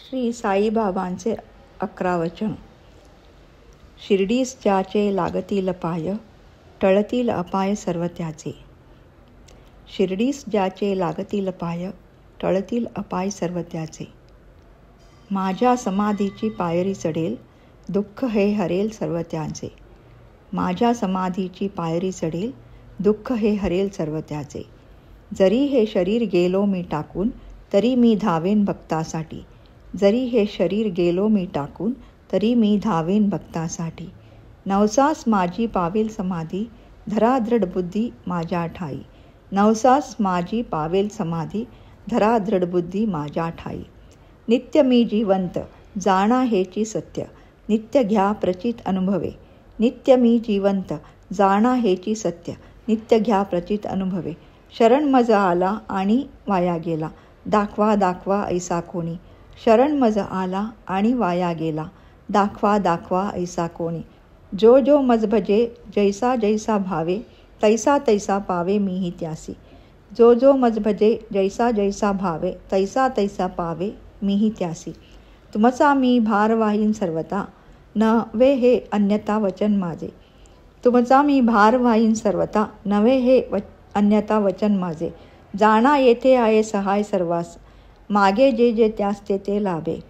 श्री साईबाबांचे 11 वचन. शिर्डीस ज्याचे लागतील पाय, टळतील अपाय सर्व त्याचे. शिर्डीस ज्याचे लागतील पाय, टळतील अपाय सर्व त्याचे. माझ्या समाधीची पायरी चढेल, दुःख हे हरेल सर्व त्याचे. माझ्या समाधीची पायरी चढेल, दुःख हे हरेल सर्व त्याचे. जरी हे शरीर गेलो मी टाकून, तरी मी धावेन भक्तासाठी. जरी हे शरीर गेलो मी टाकून, तरी मी धावेन भक्तासाठी. नवसास माझी पावेल समाधी, धरा दृढ बुद्धी माझ्या ठाई. नवसास माझी पावेल समाधी, धरा दृढ बुद्धी माझ्या ठाई. नित्य मी जिवंत, जाणा हेची सत्य, नित्य घ्या प्रचित अनुभवे. नित्य मी जिवंत, जाणा हेची सत्य, नित्य घ्या प्रचित अनुभवे. शरण मज आला आणि वाया गेला, दाखवा दाखवा ऐसा कोणी. शरण मज आला आणि वाया गेला, दाखवा दाखवा ऐसा कोणी. जो जो मज भजे, जैसा जैसा भावे, तैसा तैसा पावे मीही त्यासी. जो जो मज भजे, जैसा जैसा भावे, तैसा तैसा पावे मीही त्यासी. तुमचा मी भार वाहीन सर्वता, नव्हे हे अन्यथा वचन माझे. तुमचा मी भार वाहीन सर्वता, नव्हे हे अन्यथा वचन माझे. जाणा येथे आहे सहाय सर्वास, मागे जे जे त्यास ते ते लाभे.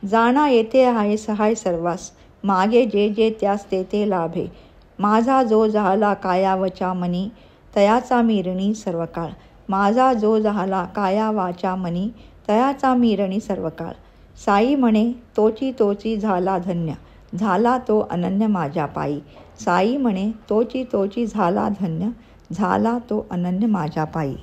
जाणा येथे आहे सहाय सर्वास, मागे जे जे त्यास ते ते लाभे. माझा जो झाला काया वचा मनी, तयाचा मी ऋणी सर्व काळ. माझा जो झाला काया वाचा मनी, तयाचा मी ऋणी सर्व काळ. साई म्हणे तोची तोची झाला धन्य, झाला तो अनन्य माझ्या पायी. साई म्हणे तोची तोची झाला धन्य, झाला तो अनन्य माझ्या पायी.